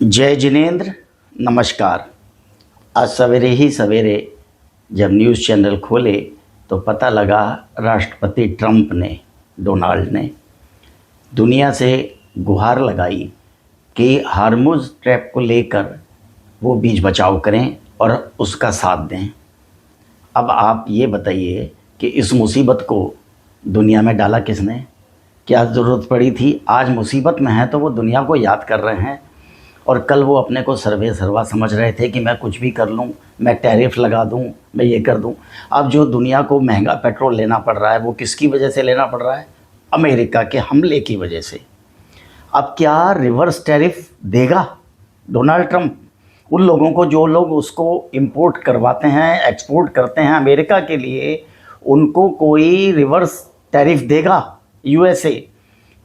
जय जिनेंद्र, नमस्कार। आज सवेरे ही सवेरे जब न्यूज़ चैनल खोले तो पता लगा राष्ट्रपति ट्रंप ने, डोनाल्ड ने दुनिया से गुहार लगाई कि हार्मुज़ स्ट्रैप को लेकर वो बीच बचाव करें और उसका साथ दें। अब आप ये बताइए कि इस मुसीबत को दुनिया में डाला किसने? क्या ज़रूरत पड़ी थी? आज मुसीबत में है तो वो दुनिया को याद कर रहे हैं, और कल वो अपने को सर्वे सर्वा समझ रहे थे कि मैं कुछ भी कर लूँ, मैं टैरिफ लगा दूँ, मैं ये कर दूँ। अब जो दुनिया को महंगा पेट्रोल लेना पड़ रहा है वो किसकी वजह से लेना पड़ रहा है? अमेरिका के हमले की वजह से। अब क्या रिवर्स टैरिफ देगा डोनाल्ड ट्रंप उन लोगों को जो लोग उसको इंपोर्ट करवाते हैं, एक्सपोर्ट करते हैं अमेरिका के लिए? उनको कोई रिवर्स टैरिफ देगा यूएसए?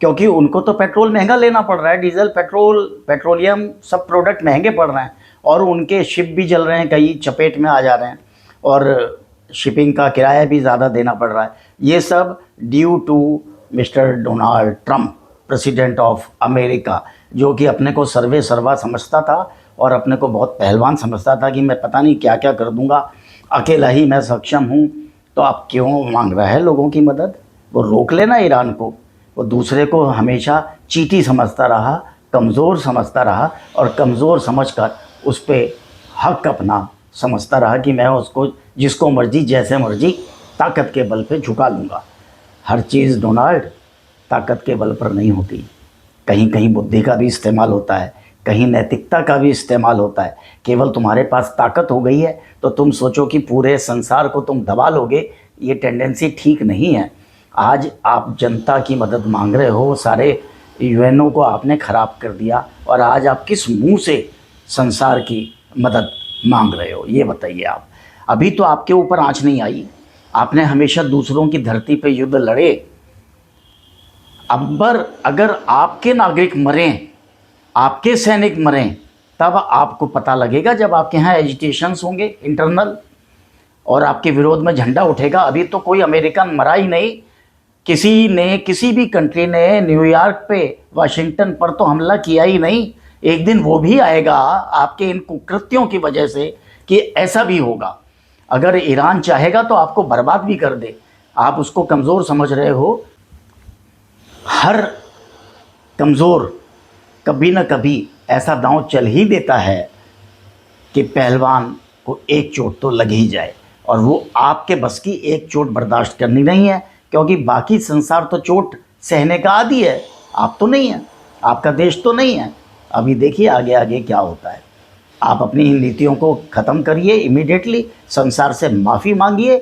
क्योंकि उनको तो पेट्रोल महंगा लेना पड़ रहा है, डीजल, पेट्रोलियम सब प्रोडक्ट महंगे पड़ रहे हैं, और उनके शिप भी जल रहे हैं, कई चपेट में आ जा रहे हैं, और शिपिंग का किराया भी ज़्यादा देना पड़ रहा है। ये सब due to mister Donald Trump, president of America, जो कि अपने को सर्वे सर्वा समझता था और अपने को बहुत पहलवान समझता था कि मैं पता नहीं क्या क्या कर दूंगा, अकेला ही मैं सक्षम हूँ। तो आप क्यों मांग रहा है लोगों की मदद? वो रोक लेना ईरान को। वो दूसरे को हमेशा चीटी समझता रहा, कमज़ोर समझता रहा, और कमज़ोर समझकर उस पर हक अपना समझता रहा कि मैं उसको जिसको मर्जी जैसे मर्जी ताकत के बल पे झुका लूँगा। हर चीज़ डोनाल्ड ताकत के बल पर नहीं होती, कहीं कहीं बुद्धि का भी इस्तेमाल होता है, कहीं नैतिकता का भी इस्तेमाल होता है। केवल तुम्हारे पास ताकत हो गई है तो तुम सोचो कि पूरे संसार को तुम दबा लोगे, ये टेंडेंसी ठीक नहीं है। आज आप जनता की मदद मांग रहे हो, सारे यूएनओ को आपने ख़राब कर दिया, और आज आप किस मुंह से संसार की मदद मांग रहे हो? ये बताइए आप। अभी तो आपके ऊपर आँच नहीं आई, आपने हमेशा दूसरों की धरती पे युद्ध लड़े। अगर आपके नागरिक मरें, आपके सैनिक मरें, तब आपको पता लगेगा, जब आपके यहाँ एजिटेशंस होंगे इंटरनल और आपके विरोध में झंडा उठेगा। अभी तो कोई अमेरिकन मरा ही नहीं, किसी भी कंट्री ने न्यूयॉर्क पे, वाशिंगटन पर तो हमला किया ही नहीं। एक दिन वो भी आएगा आपके इन कुकृत्यों की वजह से कि ऐसा भी होगा। अगर ईरान चाहेगा तो आपको बर्बाद भी कर दे। आप उसको कमज़ोर समझ रहे हो। हर कमज़ोर कभी न कभी ऐसा दांव चल ही देता है कि पहलवान को एक चोट तो लग ही जाए, और वो आपके बस की एक चोट बर्दाश्त करनी नहीं है, क्योंकि बाकी संसार तो चोट सहने का आदी है, आप तो नहीं हैं, आपका देश तो नहीं है। अभी देखिए आगे आगे क्या होता है। आप अपनी इन नीतियों को ख़त्म करिए इमीडिएटली, संसार से माफ़ी मांगिए।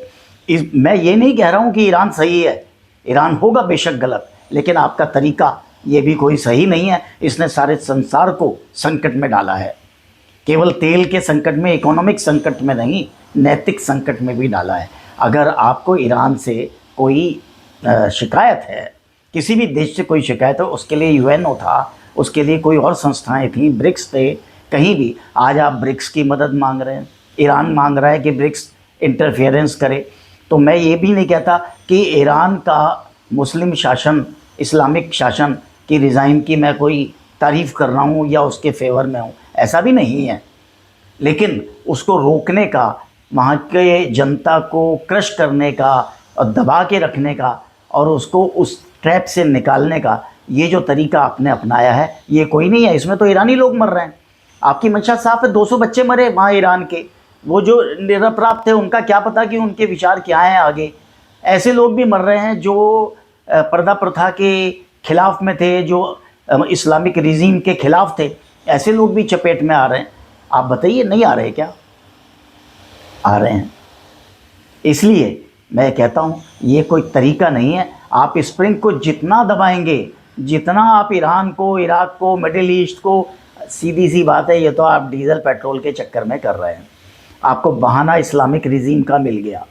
मैं ये नहीं कह रहा हूँ कि ईरान सही है, ईरान होगा बेशक गलत, लेकिन आपका तरीका ये भी कोई सही नहीं है। इसने सारे संसार को संकट में डाला है, केवल तेल के संकट में, इकोनॉमिक संकट में नहीं, नैतिक संकट में भी डाला है। अगर आपको ईरान से कोई शिकायत है, किसी भी देश से कोई शिकायत हो, उसके लिए यूएनओ था, उसके लिए कोई और संस्थाएं थी, ब्रिक्स थे, कहीं भी। आज आप ब्रिक्स की मदद मांग रहे हैं, ईरान मांग रहा है कि ब्रिक्स इंटरफेरेंस करे। तो मैं ये भी नहीं कहता कि ईरान का मुस्लिम शासन, इस्लामिक शासन की रिज़ाइम की मैं कोई तारीफ़ कर रहा हूँ या उसके फेवर में हूँ, ऐसा भी नहीं है। लेकिन उसको रोकने का, वहाँ के जनता को क्रश करने का और दबा के रखने का, और उसको उस ट्रैप से निकालने का ये जो तरीका आपने अपनाया है, ये कोई नहीं है। इसमें तो ईरानी लोग मर रहे हैं। आपकी मंशा साफ है, 200 बच्चे मरे वहाँ ईरान के, वो जो निरपराध थे, उनका क्या पता कि उनके विचार क्या हैं आगे। ऐसे लोग भी मर रहे हैं जो पर्दा प्रथा के खिलाफ में थे, जो इस्लामिक रिजीम के खिलाफ थे। ऐसे लोग भी चपेट में आ रहे हैं। आप बताइए, नहीं आ रहे क्या? आ रहे हैं। इसलिए मैं कहता हूँ ये कोई तरीका नहीं है। आप स्प्रिंग को जितना दबाएंगे, जितना आप ईरान को, इराक को, मिडिल ईस्ट को, सीधी सी बात है, ये तो आप डीजल पेट्रोल के चक्कर में कर रहे हैं। आपको बहाना इस्लामिक रिजीम का मिल गया।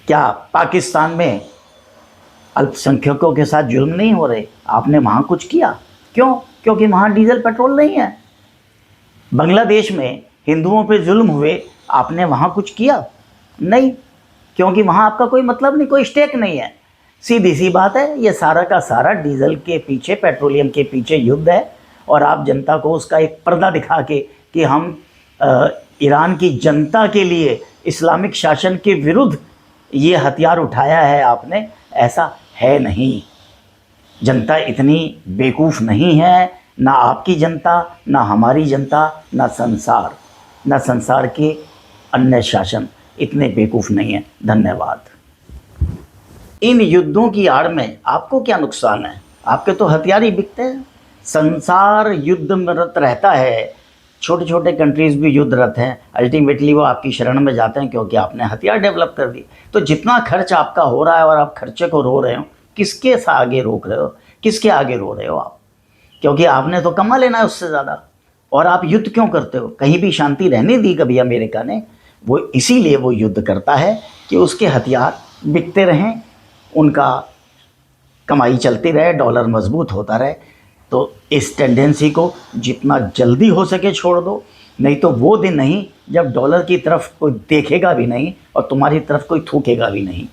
क्या पाकिस्तान में अल्पसंख्यकों के साथ जुल्म नहीं हो रहे? आपने वहाँ कुछ किया? क्यों? क्योंकि वहाँ डीजल पेट्रोल नहीं है। बांग्लादेश में हिंदुओं पे जुल्म हुए, आपने वहाँ कुछ किया? नहीं, क्योंकि वहाँ आपका कोई मतलब नहीं, कोई स्टेक नहीं है। सीधी सी बात है, ये सारा का सारा डीजल के पीछे, पेट्रोलियम के पीछे युद्ध है, और आप जनता को उसका एक पर्दा दिखा के कि हम ईरान की जनता के लिए इस्लामिक शासन के विरुद्ध ये हथियार उठाया है आपने, ऐसा है नहीं। जनता इतनी बेवकूफ़ नहीं है, ना आपकी जनता, ना हमारी जनता, ना संसार के अन्य शासन इतने बेवकूफ़ नहीं है। धन्यवाद। इन युद्धों की आड़ में आपको क्या नुकसान है? आपके तो हथियार ही बिकते हैं। संसार युद्ध में रत रहता है, छोटे छोटे कंट्रीज़ भी युद्धरत हैं। अल्टीमेटली वो आपकी शरण में जाते हैं क्योंकि आपने हथियार डेवलप कर दिए। तो जितना खर्च आपका हो रहा है और आप खर्चे को रो रहे हो, किसके आगे रोक रहे हो, किसके आगे रो रहे हो आप? क्योंकि आपने तो कमा लेना है उससे ज़्यादा। और आप युद्ध क्यों करते हो? कहीं भी शांति रहने दी कभी अमेरिका ने? वो इसीलिए वो युद्ध करता है कि उसके हथियार बिकते रहें, उनका कमाई चलती रहे, डॉलर मजबूत होता रहे। तो इस टेंडेंसी को जितना जल्दी हो सके छोड़ दो, नहीं तो वो दिन नहीं जब डॉलर की तरफ कोई देखेगा भी नहीं और तुम्हारी तरफ कोई थूकेगा भी नहीं।